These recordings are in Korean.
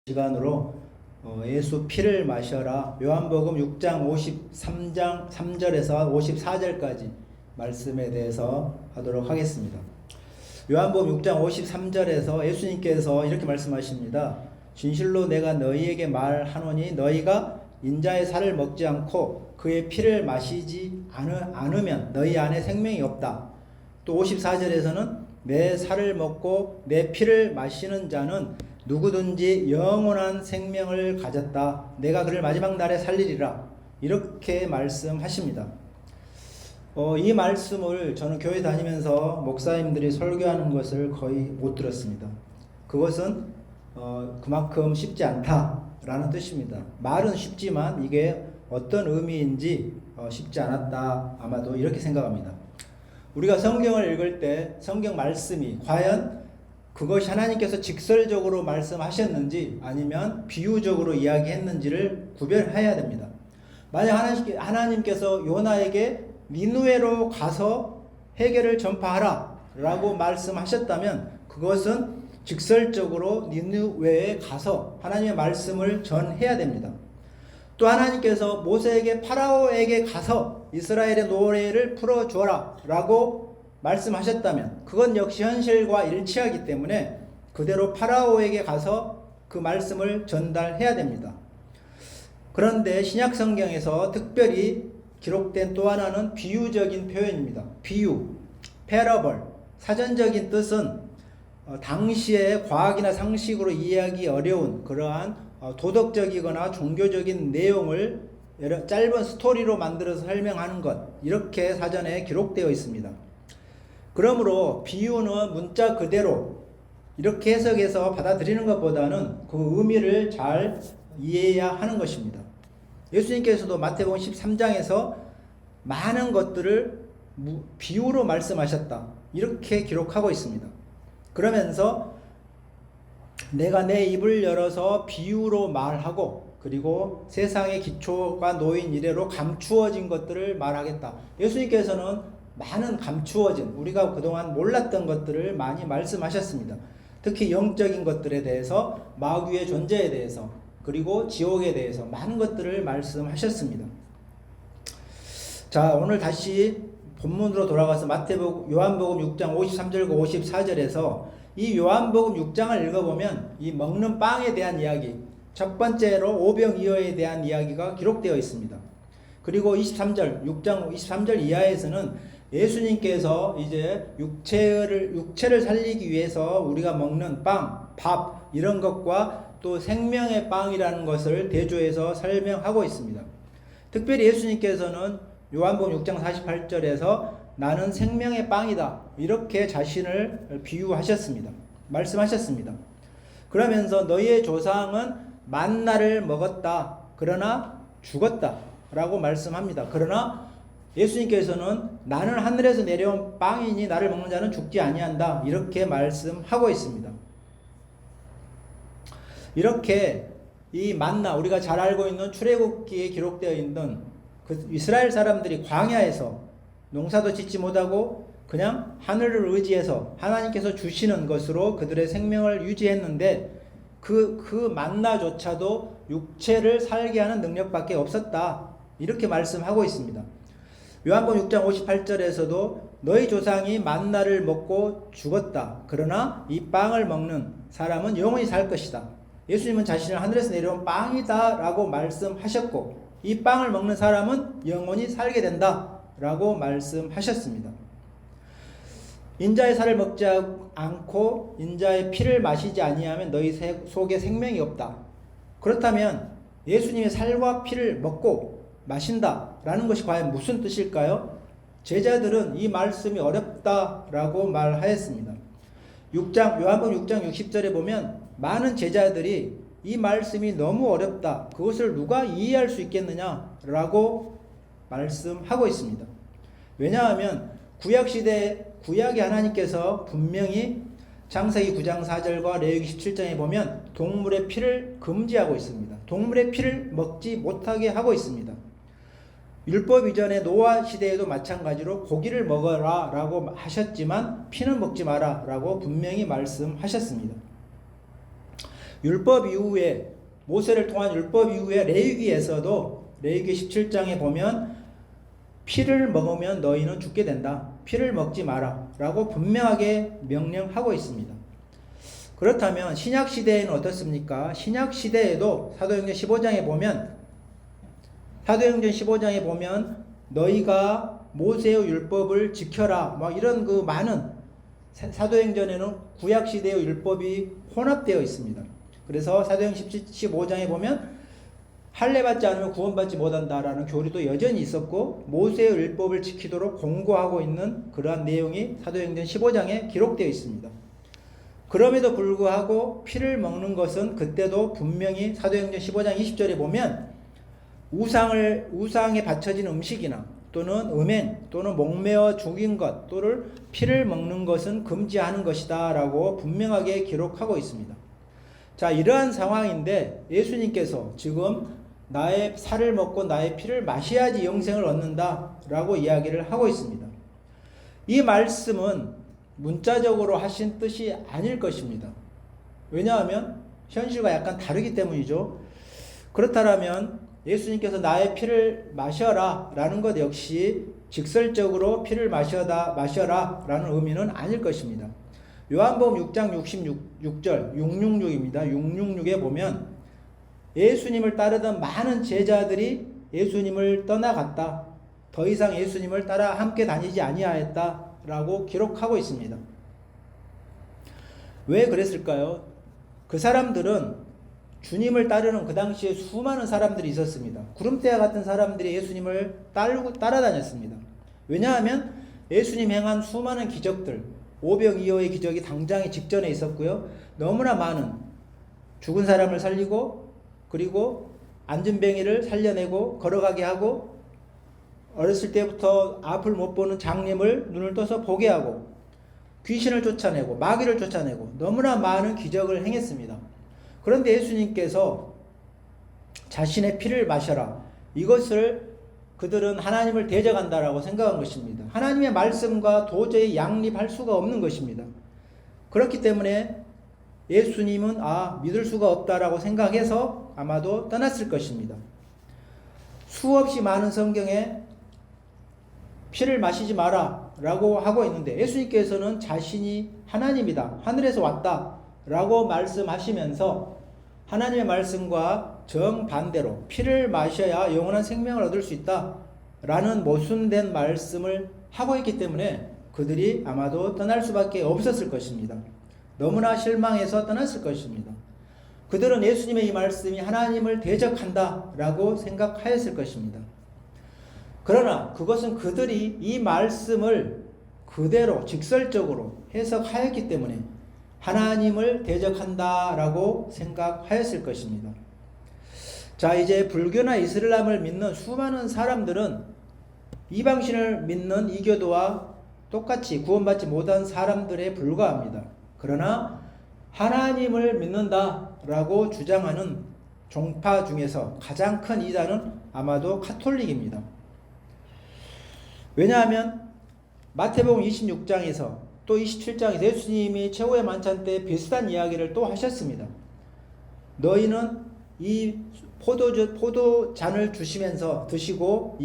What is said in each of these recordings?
시간으로 예수 피를 마셔라 요한복음 6장 53장 3절에서 54절까지 말씀에 대해서 하도록 하겠습니다. 요한복음 6장 53절에서 예수님께서 이렇게 말씀하십니다. 진실로 내가 너희에게 말하노니 너희가 인자의 살을 먹지 않고 그의 피를 마시지 않으면 너희 안에 생명이 없다. 또 54절에서는 내 살을 먹고 내 피를 마시는 자는 누구든지 영원한 생명을 가졌다. 내가 그를 마지막 날에 살리리라. 이렇게 말씀하십니다. 이 말씀을 저는 교회 다니면서 목사님들이 설교하는 것을 거의 못 들었습니다. 그것은 그만큼 쉽지 않다라는 뜻입니다. 말은 쉽지만 이게 어떤 의미인지 쉽지 않았다. 아마도 이렇게 생각합니다. 우리가 성경을 읽을 때 성경 말씀이 과연 그것이 하나님께서 직설적으로 말씀하셨는지 아니면 비유적으로 이야기했는지를 구별해야 됩니다. 만약 하나님께서 요나에게 니느웨로 가서 해결을 전파하라 라고 말씀하셨다면 그것은 직설적으로 니느웨에 가서 하나님의 말씀을 전해야 됩니다. 또 하나님께서 모세에게 파라오에게 가서 이스라엘의 노래를 풀어주어라 라고 말씀하셨다면 그건 역시 현실과 일치하기 때문에 그대로 파라오에게 가서 그 말씀을 전달해야 됩니다. 그런데 신약 성경에서 특별히 기록된 또 하나는 비유적인 표현입니다. 비유, 패러벌. 사전적인 뜻은 당시에 과학이나 상식으로 이해하기 어려운 그러한 도덕적이거나 종교적인 내용을 짧은 스토리로 만들어서 설명하는 것, 이렇게 사전에 기록되어 있습니다. 그러므로 비유는 문자 그대로 이렇게 해석해서 받아들이는 것보다는 그 의미를 잘 이해해야 하는 것입니다. 예수님께서도 마태복음 13장에서 많은 것들을 비유로 말씀하셨다. 이렇게 기록하고 있습니다. 그러면서 내가 내 입을 열어서 비유로 말하고 그리고 세상의 기초가 놓인 이래로 감추어진 것들을 말하겠다. 예수님께서는 많은 감추어진 우리가 그동안 몰랐던 것들을 많이 말씀하셨습니다. 특히 영적인 것들에 대해서 마귀의 존재에 대해서 그리고 지옥에 대해서 많은 것들을 말씀하셨습니다. 자, 오늘 다시 본문으로 돌아가서 요한복음 6장 53절과 54절에서 이 요한복음 6장을 읽어보면 이 먹는 빵에 대한 이야기, 첫 번째로 오병이어에 대한 이야기가 기록되어 있습니다. 그리고 6장 23절 이하에서는 예수님께서 이제 육체를 살리기 위해서 우리가 먹는 빵, 밥 이런 것과 또 생명의 빵이라는 것을 대조해서 설명하고 있습니다. 특별히 예수님께서는 요한복음 6장 48절에서 나는 생명의 빵이다 이렇게 자신을 비유하셨습니다. 말씀하셨습니다. 그러면서 너희의 조상은 만나를 먹었다 그러나 죽었다 라고 말씀합니다. 그러나 예수님께서는 나는 하늘에서 내려온 빵이니 나를 먹는 자는 죽지 아니한다 이렇게 말씀하고 있습니다. 이렇게 이 만나 우리가 잘 알고 있는 출애굽기에 기록되어 있는 그 이스라엘 사람들이 광야에서 농사도 짓지 못하고 그냥 하늘을 의지해서 하나님께서 주시는 것으로 그들의 생명을 유지했는데 그 만나조차도 육체를 살게 하는 능력밖에 없었다 이렇게 말씀하고 있습니다. 요한복음 6장 58절에서도 너희 조상이 만나를 먹고 죽었다. 그러나 이 빵을 먹는 사람은 영원히 살 것이다. 예수님은 자신을 하늘에서 내려온 빵이다 라고 말씀하셨고 이 빵을 먹는 사람은 영원히 살게 된다 라고 말씀하셨습니다. 인자의 살을 먹지 않고 인자의 피를 마시지 아니하면 너희 속에 생명이 없다. 그렇다면 예수님의 살과 피를 먹고 마신다라는 것이 과연 무슨 뜻일까요? 제자들은 이 말씀이 어렵다라고 말하였습니다. 요한복음 6장 60절에 보면 많은 제자들이 이 말씀이 너무 어렵다. 그것을 누가 이해할 수 있겠느냐라고 말씀하고 있습니다. 왜냐하면 구약의 하나님께서 분명히 창세기 9장 4절과 레위기 17장에 보면 동물의 피를 금지하고 있습니다. 동물의 피를 먹지 못하게 하고 있습니다. 율법 이전의 노아 시대에도 마찬가지로 고기를 먹어라 라고 하셨지만 피는 먹지 마라 라고 분명히 말씀하셨습니다. 율법 이후에 모세를 통한 율법 이후에 레위기에서도 레위기 17장에 보면 피를 먹으면 너희는 죽게 된다. 피를 먹지 마라. 라고 분명하게 명령하고 있습니다. 그렇다면 신약 시대에는 어떻습니까? 신약 시대에도 사도행전 15장에 보면 너희가 모세의 율법을 지켜라. 막 이런 그 많은 사도행전에는 구약 시대의 율법이 혼합되어 있습니다. 그래서 사도행전 15장에 보면 할례 받지 않으면 구원받지 못한다라는 교리도 여전히 있었고 모세의 율법을 지키도록 공고하고 있는 그러한 내용이 사도행전 15장에 기록되어 있습니다. 그럼에도 불구하고 피를 먹는 것은 그때도 분명히 사도행전 15장 20절에 보면 우상에 바쳐진 음식이나 또는 음행 또는 목매어 죽인 것 또를 피를 먹는 것은 금지하는 것이다 라고 분명하게 기록하고 있습니다. 자, 이러한 상황인데 예수님께서 지금 나의 살을 먹고 나의 피를 마셔야지 영생을 얻는다 라고 이야기를 하고 있습니다. 이 말씀은 문자적으로 하신 뜻이 아닐 것입니다. 왜냐하면 현실과 약간 다르기 때문이죠. 그렇다면 예수님께서 나의 피를 마셔라 라는 것 역시 직설적으로 피를 마셔라 라는 의미는 아닐 것입니다. 요한복음 6장 66절 666입니다. 666에 보면 예수님을 따르던 많은 제자들이 예수님을 떠나갔다. 더 이상 예수님을 따라 함께 다니지 아니하였다 라고 기록하고 있습니다. 왜 그랬을까요? 그 사람들은 주님을 따르는 그 당시에 수많은 사람들이 있었습니다. 구름대와 같은 사람들이 예수님을 따라다녔습니다. 왜냐하면 예수님 행한 수많은 기적들, 오병이어의 기적이 당장의 직전에 있었고요. 너무나 많은 죽은 사람을 살리고 그리고 안진뱅이를 살려내고 걸어가게 하고 어렸을 때부터 앞을 못 보는 장님을 눈을 떠서 보게 하고 귀신을 쫓아내고 마귀를 쫓아내고 너무나 많은 기적을 행했습니다. 그런데 예수님께서 자신의 피를 마셔라. 이것을 그들은 하나님을 대적한다라고 생각한 것입니다. 하나님의 말씀과 도저히 양립할 수가 없는 것입니다. 그렇기 때문에 예수님은 믿을 수가 없다라고 생각해서 아마도 떠났을 것입니다. 수없이 많은 성경에 피를 마시지 마라 라고 하고 있는데 예수님께서는 자신이 하나님이다, 하늘에서 왔다 라고 말씀하시면서 하나님의 말씀과 정반대로 피를 마셔야 영원한 생명을 얻을 수 있다 라는 모순된 말씀을 하고 있기 때문에 그들이 아마도 떠날 수밖에 없었을 것입니다. 너무나 실망해서 떠났을 것입니다. 그들은 예수님의 이 말씀이 하나님을 대적한다 라고 생각하였을 것입니다. 그러나 그것은 그들이 이 말씀을 그대로 직설적으로 해석하였기 때문에 하나님을 대적한다 라고 생각하였을 것입니다. 자, 이제 불교나 이슬람을 믿는 수많은 사람들은 이방신을 믿는 이교도와 똑같이 구원받지 못한 사람들에 불과합니다. 그러나 하나님을 믿는다 라고 주장하는 종파 중에서 가장 큰 이단은 아마도 가톨릭입니다. 왜냐하면 마태복음 26장에서 또 27장에서 예수님이 최후의 만찬 때 비슷한 이야기를 또 하셨습니다. 너희는 이 포도잔을 주시면서 드시고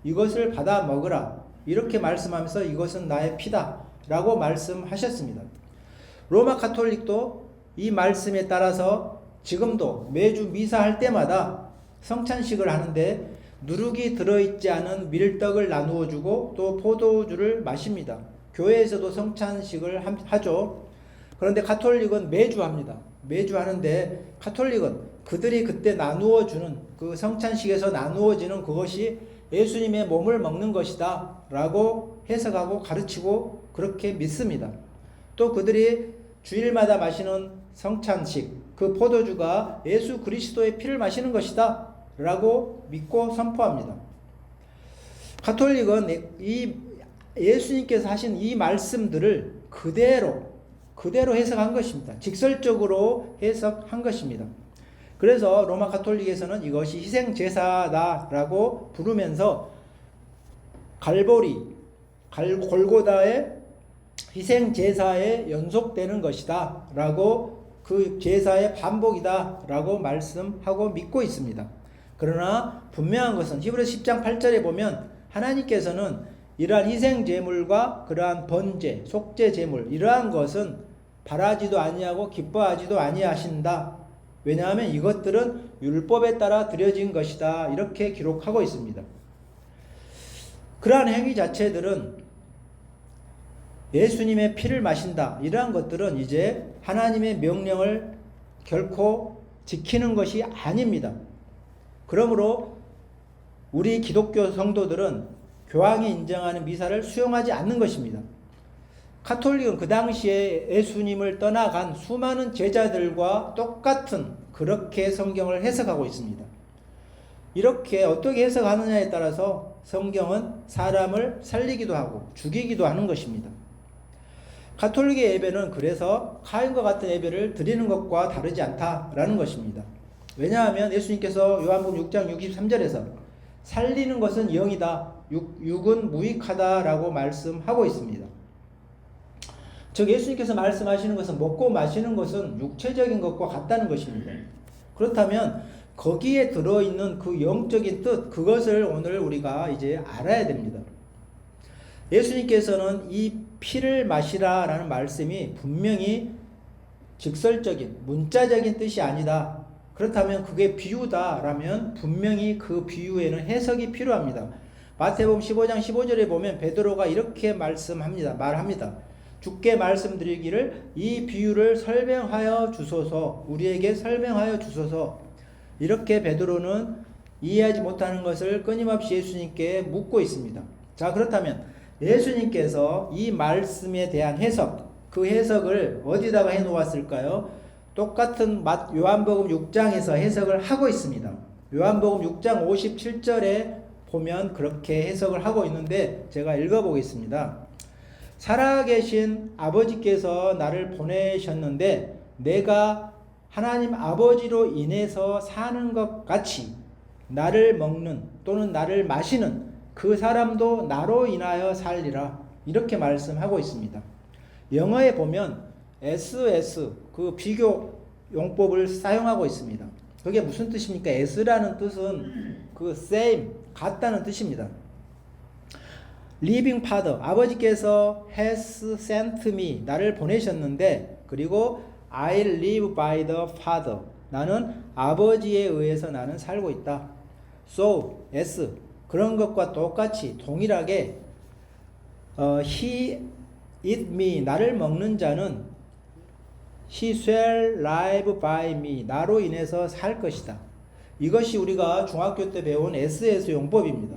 이것을 받아 먹으라. 이렇게 말씀하면서 이것은 나의 피다 라고 말씀하셨습니다. 로마 가톨릭도 이 말씀에 따라서 지금도 매주 미사할 때마다 성찬식을 하는데 누룩이 들어있지 않은 밀떡을 나누어 주고 또 포도주를 마십니다. 교회에서도 성찬식을 하죠. 그런데 가톨릭은 매주 합니다. 매주 하는데 가톨릭은 그들이 그때 나누어 주는 그 성찬식에서 나누어지는 그것이 예수님의 몸을 먹는 것이다 라고 해석하고 가르치고 그렇게 믿습니다. 또 그들이 주일마다 마시는 성찬식, 그 포도주가 예수 그리스도의 피를 마시는 것이다 라고 믿고 선포합니다. 가톨릭은 이 예수님께서 하신 이 말씀들을 그대로 해석한 것입니다. 직설적으로 해석한 것입니다. 그래서 로마 가톨릭에서는 이것이 희생제사다라고 부르면서 골고다의 희생제사에 연속되는 것이다 라고 그 제사의 반복이다라고 말씀하고 믿고 있습니다. 그러나 분명한 것은 히브리서 10장 8절에 보면 하나님께서는 이러한 희생 제물과 그러한 번제, 속죄 제물 이러한 것은 바라지도 아니하고 기뻐하지도 아니하신다. 왜냐하면 이것들은 율법에 따라 드려진 것이다. 이렇게 기록하고 있습니다. 그러한 행위 자체들은 예수님의 피를 마신다. 이러한 것들은 이제 하나님의 명령을 결코 지키는 것이 아닙니다. 그러므로 우리 기독교 성도들은 교황이 인정하는 미사를 수용하지 않는 것입니다. 가톨릭은 그 당시에 예수님을 떠나간 수많은 제자들과 똑같은 그렇게 성경을 해석하고 있습니다. 이렇게 어떻게 해석하느냐에 따라서 성경은 사람을 살리기도 하고 죽이기도 하는 것입니다. 가톨릭의 예배는 그래서 카인과 같은 예배를 드리는 것과 다르지 않다라는 것입니다. 왜냐하면 예수님께서 요한복음 6장 63절에서 살리는 것은 영이다, 육은 무익하다라고 말씀하고 있습니다. 즉 예수님께서 말씀하시는 것은 먹고 마시는 것은 육체적인 것과 같다는 것입니다. 그렇다면 거기에 들어있는 그 영적인 뜻, 그것을 오늘 우리가 이제 알아야 됩니다. 예수님께서는 이 피를 마시라라는 말씀이 분명히 직설적인 문자적인 뜻이 아니다. 그렇다면 그게 비유다라면 분명히 그 비유에는 해석이 필요합니다. 마태복음 15장 15절에 보면 베드로가 이렇게 말합니다. 주께 말씀드리기를 이 비유를 설명하여 주소서, 우리에게 설명하여 주소서. 이렇게 베드로는 이해하지 못하는 것을 끊임없이 예수님께 묻고 있습니다. 자, 그렇다면 예수님께서 이 말씀에 대한 해석, 그 해석을 어디다가 해놓았을까요? 똑같은 요한복음 6장에서 해석을 하고 있습니다. 요한복음 6장 57절에 보면 그렇게 해석을 하고 있는데 제가 읽어보겠습니다. 살아계신 아버지께서 나를 보내셨는데 내가 하나님 아버지로 인해서 사는 것 같이 나를 먹는 또는 나를 마시는 그 사람도 나로 인하여 살리라. 이렇게 말씀하고 있습니다. 영어에 보면 SS 그 비교 용법을 사용하고 있습니다. 그게 무슨 뜻입니까? S라는 뜻은 그 same 같다는 뜻입니다. Living Father 아버지께서 has sent me 나를 보내셨는데 그리고 I live by the Father 나는 아버지에 의해서 나는 살고 있다. So S 그런 것과 똑같이 동일하게 He eat me 나를 먹는 자는 He shall live by me 나로 인해서 살 것이다. 이것이 우리가 중학교 때 배운 SS 용법입니다.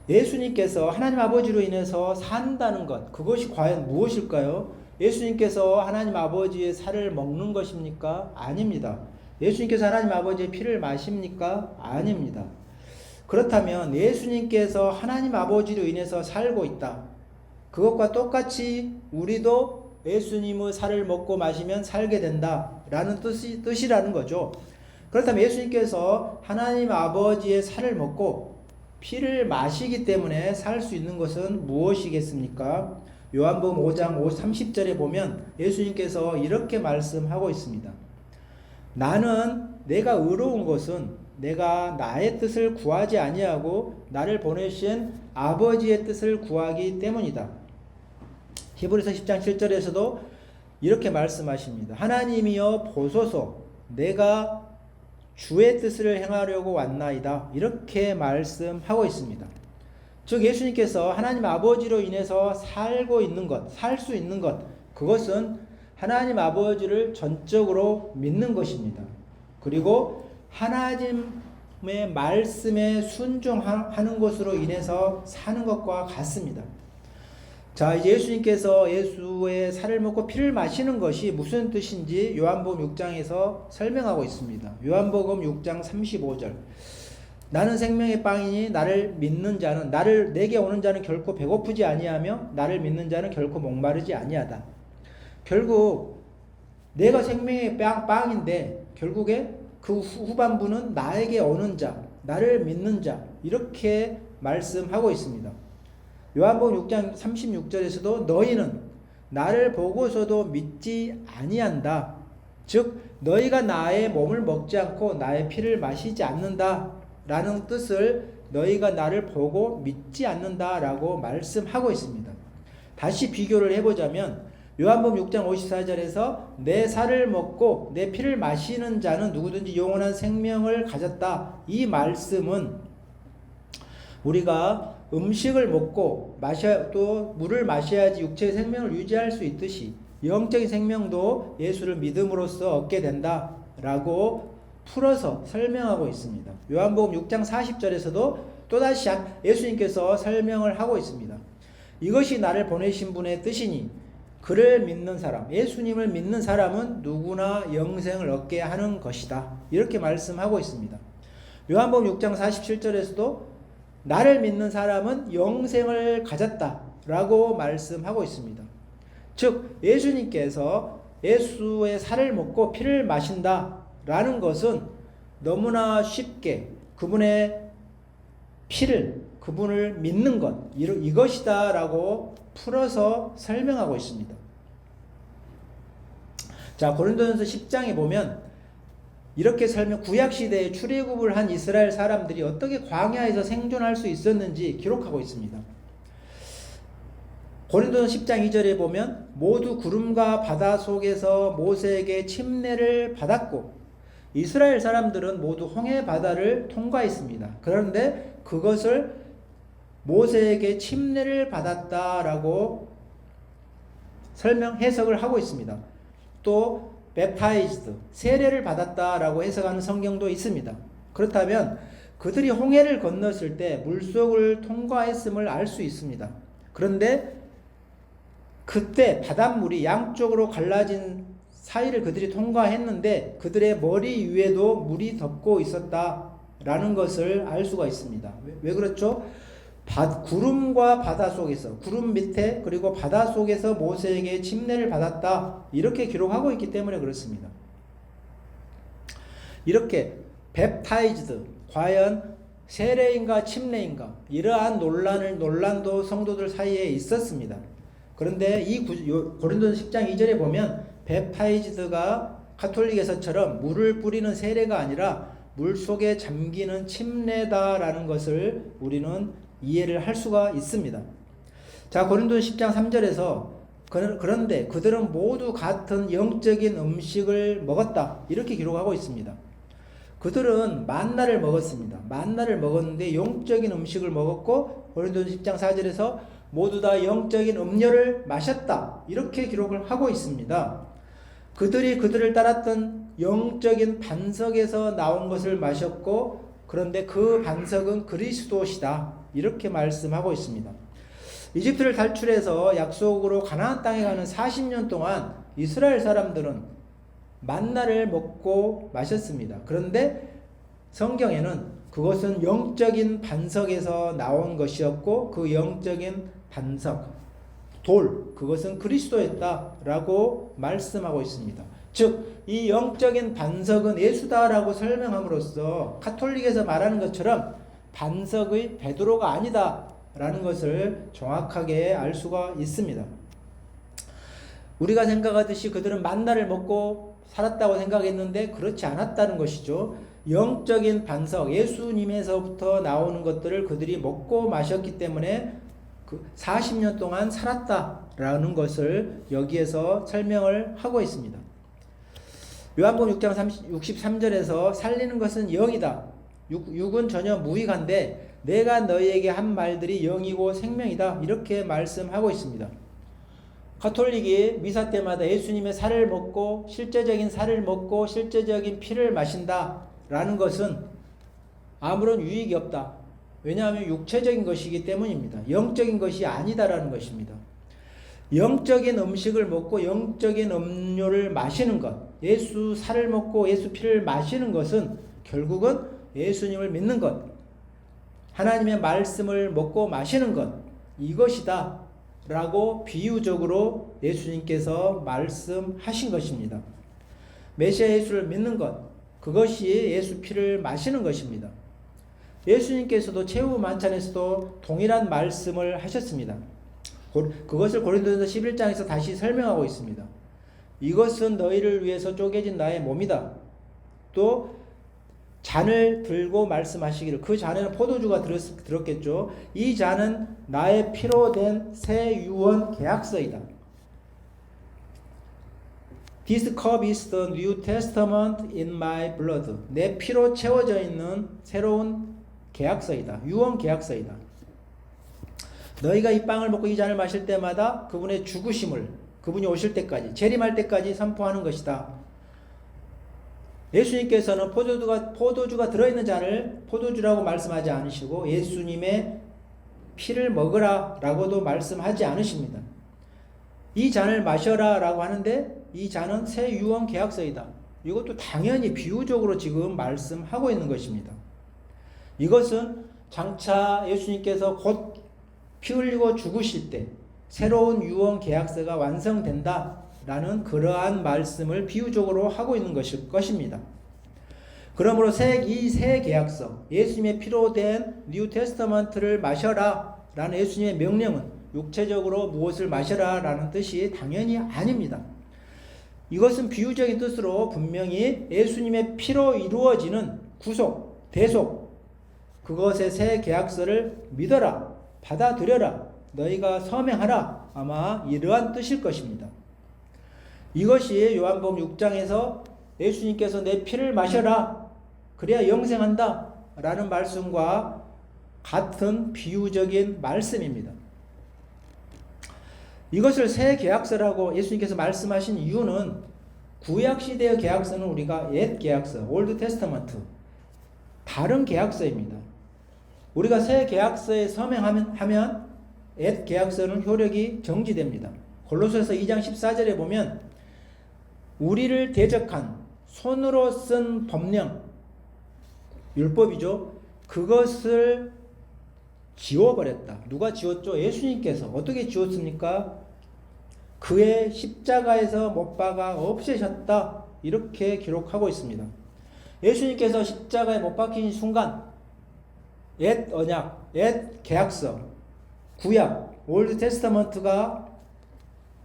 예수님께서 하나님 아버지로 인해서 산다는 것 그것이 과연 무엇일까요? 예수님께서 하나님 아버지의 살을 먹는 것입니까? 아닙니다. 예수님께서 하나님 아버지의 피를 마십니까? 아닙니다. 그렇다면 예수님께서 하나님 아버지로 인해서 살고 있다. 그것과 똑같이 우리도 예수님의 살을 먹고 마시면 살게 된다라는 뜻이라는 거죠. 그렇다면 예수님께서 하나님 아버지의 살을 먹고 피를 마시기 때문에 살 수 있는 것은 무엇이겠습니까? 요한복음 5장 30절에 보면 예수님께서 이렇게 말씀하고 있습니다. 나는 내가 의로운 것은 내가 나의 뜻을 구하지 아니하고 나를 보내신 아버지의 뜻을 구하기 때문이다. 히브리서 10장 7절에서도 이렇게 말씀하십니다. 하나님이여 보소서 내가 주의 뜻을 행하려고 왔나이다. 이렇게 말씀하고 있습니다. 즉 예수님께서 하나님 아버지로 인해서 살고 있는 것, 살 수 있는 것 그것은 하나님 아버지를 전적으로 믿는 것입니다. 그리고 하나님의 말씀에 순종하는 것으로 인해서 사는 것과 같습니다. 자, 이제 예수님께서 예수의 살을 먹고 피를 마시는 것이 무슨 뜻인지 요한복음 6장에서 설명하고 있습니다. 요한복음 6장 35절. 나는 생명의 빵이니 나를 믿는 자는 내게 오는 자는 결코 배고프지 아니하며 나를 믿는 자는 결코 목마르지 아니하다. 결국 내가 생명의 빵인데 결국에 그 후반부는 나에게 오는 자, 나를 믿는 자 이렇게 말씀하고 있습니다. 요한복음 6장 36절에서도 너희는 나를 보고서도 믿지 아니한다. 즉 너희가 나의 몸을 먹지 않고 나의 피를 마시지 않는다 라는 뜻을 너희가 나를 보고 믿지 않는다 라고 말씀하고 있습니다. 다시 비교를 해보자면 요한복음 6장 54절에서 내 살을 먹고 내 피를 마시는 자는 누구든지 영원한 생명을 가졌다. 이 말씀은 우리가 음식을 먹고 또 물을 마셔야지 육체의 생명을 유지할 수 있듯이 영적인 생명도 예수를 믿음으로써 얻게 된다 라고 풀어서 설명하고 있습니다. 요한복음 6장 40절에서도 또다시 예수님께서 설명을 하고 있습니다. 이것이 나를 보내신 분의 뜻이니 그를 믿는 사람, 예수님을 믿는 사람은 누구나 영생을 얻게 하는 것이다. 이렇게 말씀하고 있습니다. 요한복음 6장 47절에서도 나를 믿는 사람은 영생을 가졌다 라고 말씀하고 있습니다. 즉 예수님께서 예수의 살을 먹고 피를 마신다 라는 것은 너무나 쉽게 그분의 피를, 그분을 믿는 것, 이것이다 라고 풀어서 설명하고 있습니다. 자, 고린도전서 10장에 보면 이렇게 구약시대에 출애굽을 한 이스라엘 사람들이 어떻게 광야에서 생존할 수 있었는지 기록하고 있습니다. 고린도전서 10장 2절에 보면 모두 구름과 바다 속에서 모세에게 침례를 받았고 이스라엘 사람들은 모두 홍해 바다를 통과했습니다. 그런데 그것을 모세에게 침례를 받았다라고 해석을 하고 있습니다. 또 baptized, 세례를 받았다라고 해석하는 성경도 있습니다. 그렇다면 그들이 홍해를 건넜을 때 물속을 통과했음을 알 수 있습니다. 그런데 그때 바닷물이 양쪽으로 갈라진 사이를 그들이 통과했는데 그들의 머리 위에도 물이 덮고 있었다라는 것을 알 수가 있습니다. 왜 그렇죠? 구름과 바다 속에서, 구름 밑에 그리고 바다 속에서 모세에게 침례를 받았다 이렇게 기록하고 있기 때문에 그렇습니다. 이렇게 baptized, 과연 세례인가 침례인가 이러한 논란도 성도들 사이에 있었습니다. 그런데 이 고린도전서 10장 2절에 보면 baptized가 가톨릭에서처럼 물을 뿌리는 세례가 아니라 물속에 잠기는 침례다라는 것을 우리는 이해를 할 수가 있습니다. 자, 고린도전서 10장 3절에서 그런데 그들은 모두 같은 영적인 음식을 먹었다 이렇게 기록하고 있습니다. 그들은 만나를 먹었습니다. 만나를 먹었는데 영적인 음식을 먹었고 고린도전서 10장 4절에서 모두 다 영적인 음료를 마셨다 이렇게 기록을 하고 있습니다. 그들이 그들을 따랐던 영적인 반석에서 나온 것을 마셨고 그런데 그 반석은 그리스도시다 이렇게 말씀하고 있습니다. 이집트를 탈출해서 약속으로 가나안 땅에 가는 40년 동안 이스라엘 사람들은 만나를 먹고 마셨습니다. 그런데 성경에는 그것은 영적인 반석에서 나온 것이었고 그 영적인 반석, 그것은 그리스도였다라고 말씀하고 있습니다. 즉, 이 영적인 반석은 예수다라고 설명함으로써 가톨릭에서 말하는 것처럼 반석의 베드로가 아니다라는 것을 정확하게 알 수가 있습니다. 우리가 생각하듯이 그들은 만나를 먹고 살았다고 생각했는데 그렇지 않았다는 것이죠. 영적인 반석, 예수님에서부터 나오는 것들을 그들이 먹고 마셨기 때문에 40년 동안 살았다라는 것을 여기에서 설명을 하고 있습니다. 요한복음 6장 63절에서 살리는 것은 영이다. 육은 전혀 무익한데 내가 너희에게 한 말들이 영이고 생명이다. 이렇게 말씀하고 있습니다. 가톨릭이 미사 때마다 예수님의 살을 먹고 실제적인 살을 먹고 실제적인 피를 마신다라는 것은 아무런 유익이 없다. 왜냐하면 육체적인 것이기 때문입니다. 영적인 것이 아니다라는 것입니다. 영적인 음식을 먹고 영적인 음료를 마시는 것, 예수 살을 먹고 예수 피를 마시는 것은 결국은 예수님을 믿는 것, 하나님의 말씀을 먹고 마시는 것, 이것이다 라고 비유적으로 예수님께서 말씀하신 것입니다. 메시아 예수를 믿는 것, 그것이 예수 피를 마시는 것입니다. 예수님께서도 최후 만찬에서도 동일한 말씀을 하셨습니다. 그것을 고린도전서 11장에서 다시 설명하고 있습니다. 이것은 너희를 위해서 쪼개진 나의 몸이다. 또 잔을 들고 말씀하시기를, 그 잔에는 포도주가 들었겠죠. 이 잔은 나의 피로 된 새 유언 계약서이다. This cup is the New Testament in my blood. 내 피로 채워져 있는 새로운 계약서이다. 유언 계약서이다. 너희가 이 빵을 먹고 이 잔을 마실 때마다 그분의 죽으심을, 그분이 오실 때까지, 재림할 때까지 선포하는 것이다. 예수님께서는 포도주가 들어있는 잔을 포도주라고 말씀하지 않으시고 예수님의 피를 먹으라 라고도 말씀하지 않으십니다. 이 잔을 마셔라 라고 하는데 이 잔은 새 유언 계약서이다. 이것도 당연히 비유적으로 지금 말씀하고 있는 것입니다. 이것은 장차 예수님께서 곧 피 흘리고 죽으실 때 새로운 유언 계약서가 완성된다 라는 그러한 말씀을 비유적으로 하고 있는 것일 것입니다. 그러므로 이 새 계약서, 예수님의 피로 된 뉴 테스터먼트를 마셔라 라는 예수님의 명령은 육체적으로 무엇을 마셔라 라는 뜻이 당연히 아닙니다. 이것은 비유적인 뜻으로 분명히 예수님의 피로 이루어지는 구속, 대속, 그것의 새 계약서를 믿어라, 받아들여라, 너희가 서명하라, 아마 이러한 뜻일 것입니다. 이것이 요한복음 6장에서 예수님께서 내 피를 마셔라, 그래야 영생한다 라는 말씀과 같은 비유적인 말씀입니다. 이것을 새 계약서라고 예수님께서 말씀하신 이유는 구약시대의 계약서는 우리가 옛 계약서, 올드 테스터먼트, 다른 계약서입니다. 우리가 새 계약서에 서명하면 옛 계약서는 효력이 정지됩니다. 골로새서 2장 14절에 보면 우리를 대적한 손으로 쓴 법령, 율법이죠. 그것을 지워버렸다. 누가 지웠죠? 예수님께서. 어떻게 지웠습니까? 그의 십자가에서 못 박아 없애셨다. 이렇게 기록하고 있습니다. 예수님께서 십자가에 못 박힌 순간 옛 언약, 옛 계약서, 구약, 올드 테스터먼트가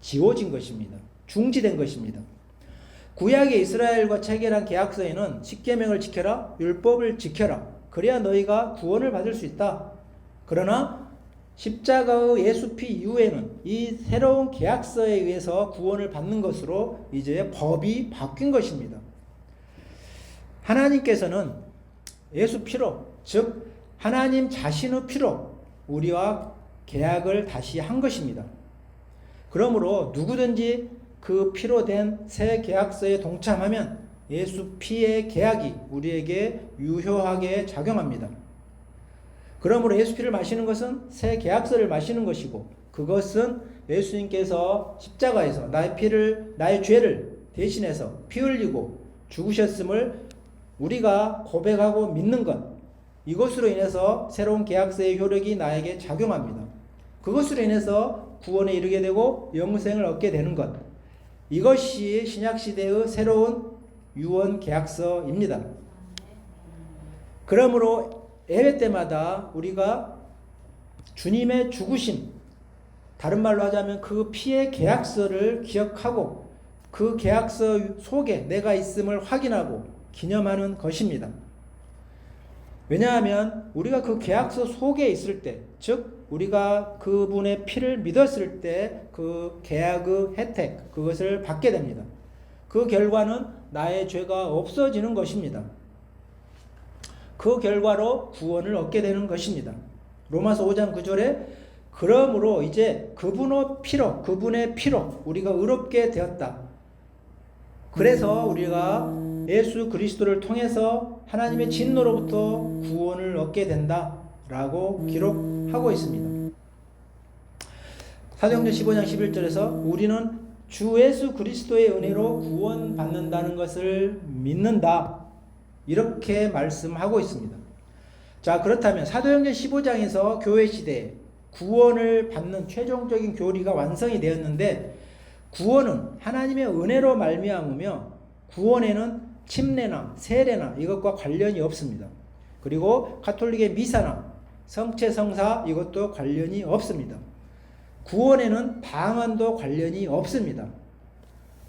지워진 것입니다. 중지된 것입니다. 구약의 이스라엘과 체결한 계약서에는 십계명을 지켜라, 율법을 지켜라, 그래야 너희가 구원을 받을 수 있다. 그러나 십자가의 예수 피 이후에는 이 새로운 계약서에 의해서 구원을 받는 것으로 이제 법이 바뀐 것입니다. 하나님께서는 예수 피로, 즉 하나님 자신의 피로 우리와 계약을 다시 한 것입니다. 그러므로 누구든지 그 피로 된 새 계약서에 동참하면 예수 피의 계약이 우리에게 유효하게 작용합니다. 그러므로 예수 피를 마시는 것은 새 계약서를 마시는 것이고, 그것은 예수님께서 십자가에서 나의 죄를 대신해서 피 흘리고 죽으셨음을 우리가 고백하고 믿는 것, 이것으로 인해서 새로운 계약서의 효력이 나에게 작용합니다. 그것으로 인해서 구원에 이르게 되고 영생을 얻게 되는 것, 이것이 신약시대의 새로운 유언 계약서입니다. 그러므로 예배 때마다 우리가 주님의 죽으심, 다른 말로 하자면 그 피의 계약서를 기억하고 그 계약서 속에 내가 있음을 확인하고 기념하는 것입니다. 왜냐하면 우리가 그 계약서 속에 있을 때, 즉 우리가 그분의 피를 믿었을 때 그 계약의 혜택, 그것을 받게 됩니다. 그 결과는 나의 죄가 없어지는 것입니다. 그 결과로 구원을 얻게 되는 것입니다. 로마서 5장 9절에 그러므로 이제 그분의 피로 우리가 의롭게 되었다. 그래서 우리가 예수 그리스도를 통해서 하나님의 진노로부터 구원을 얻게 된다라고 기록하고 있습니다. 사도행전 15장 11절에서 우리는 주 예수 그리스도의 은혜로 구원받는다는 것을 믿는다, 이렇게 말씀하고 있습니다. 자, 그렇다면 사도행전 15장에서 교회 시대에 구원을 받는 최종적인 교리가 완성이 되었는데, 구원은 하나님의 은혜로 말미암으며 구원에는 침례나 세례나 이것과 관련이 없습니다. 그리고 가톨릭의 미사나 성체 성사 이것도 관련이 없습니다. 구원에는 방언도 관련이 없습니다.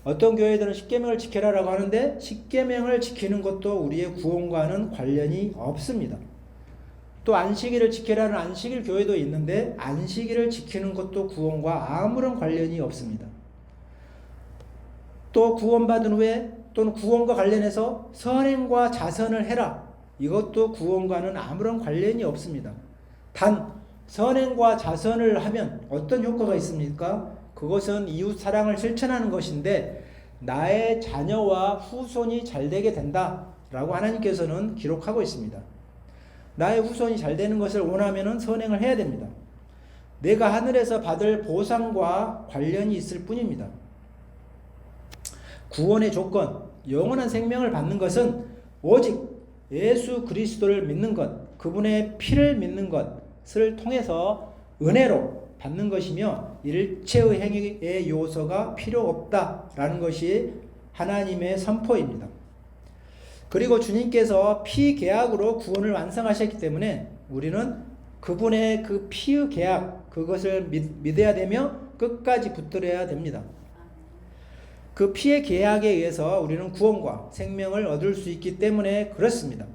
어떤 교회들은 십계명을 지켜라라고 하는데 십계명을 지키는 것도 우리의 구원과는 관련이 없습니다. 또 안식일을 지켜라는 안식일 교회도 있는데 안식일을 지키는 것도 구원과 아무런 관련이 없습니다. 또 구원받은 후에 또는 구원과 관련해서 선행과 자선을 해라. 이것도 구원과는 아무런 관련이 없습니다. 단 선행과 자선을 하면 어떤 효과가 있습니까? 그것은 이웃 사랑을 실천하는 것인데 나의 자녀와 후손이 잘되게 된다라고 하나님께서는 기록하고 있습니다. 나의 후손이 잘되는 것을 원하면 선행을 해야 됩니다. 내가 하늘에서 받을 보상과 관련이 있을 뿐입니다. 구원의 조건, 영원한 생명을 받는 것은 오직 예수 그리스도를 믿는 것, 그분의 피를 믿는 것을 통해서 은혜로 받는 것이며 일체의 행위의 요소가 필요 없다라는 것이 하나님의 선포입니다. 그리고 주님께서 피계약으로 구원을 완성하셨기 때문에 우리는 그분의 그 피의 계약, 그것을 믿어야 되며 끝까지 붙들어야 됩니다. 그 피의 계약에 의해서 우리는 구원과 생명을 얻을 수 있기 때문에 그렇습니다.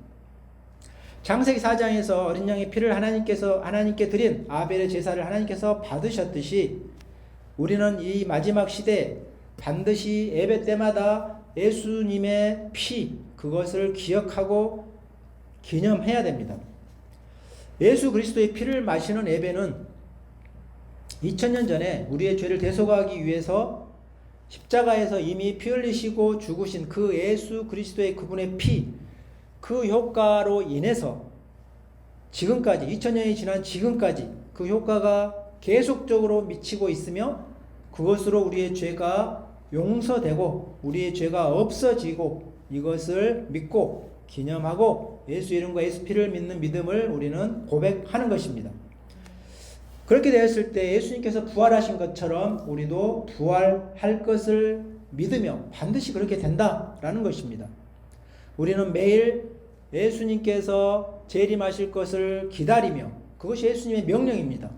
창세기 4장에서 어린 양의 피를 하나님께 드린 아벨의 제사를 하나님께서 받으셨듯이 우리는 이 마지막 시대에 반드시 예배 때마다 예수님의 피, 그것을 기억하고 기념해야 됩니다. 예수 그리스도의 피를 마시는 예배는 2000년 전에 우리의 죄를 대속하기 위해서 십자가에서 이미 피 흘리시고 죽으신 그 예수 그리스도의 그분의 피, 그 효과로 인해서 지금까지 2000년이 지난 지금까지 그 효과가 계속적으로 미치고 있으며 그것으로 우리의 죄가 용서되고 우리의 죄가 없어지고 이것을 믿고 기념하고 예수 이름과 예수 피를 믿는 믿음을 우리는 고백하는 것입니다. 그렇게 되었을 때 예수님께서 부활하신 것처럼 우리도 부활할 것을 믿으며 반드시 그렇게 된다라는 것입니다. 우리는 매일 예수님께서 재림하실 것을 기다리며 그것이 예수님의 명령입니다.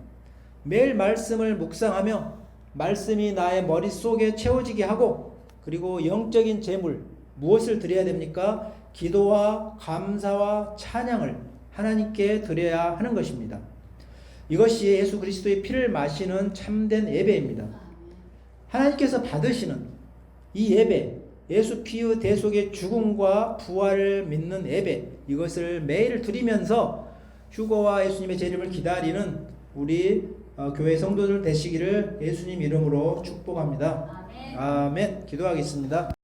매일 말씀을 묵상하며 말씀이 나의 머릿속에 채워지게 하고 그리고 영적인 제물 무엇을 드려야 됩니까? 기도와 감사와 찬양을 하나님께 드려야 하는 것입니다. 이것이 예수 그리스도의 피를 마시는 참된 예배입니다. 하나님께서 받으시는 이 예배, 예수 피의 대속의 죽음과 부활을 믿는 예배, 이것을 매일 드리면서 휴거와 예수님의 재림을 기다리는 우리 교회 성도들 되시기를 예수님 이름으로 축복합니다. 아멘. 기도하겠습니다.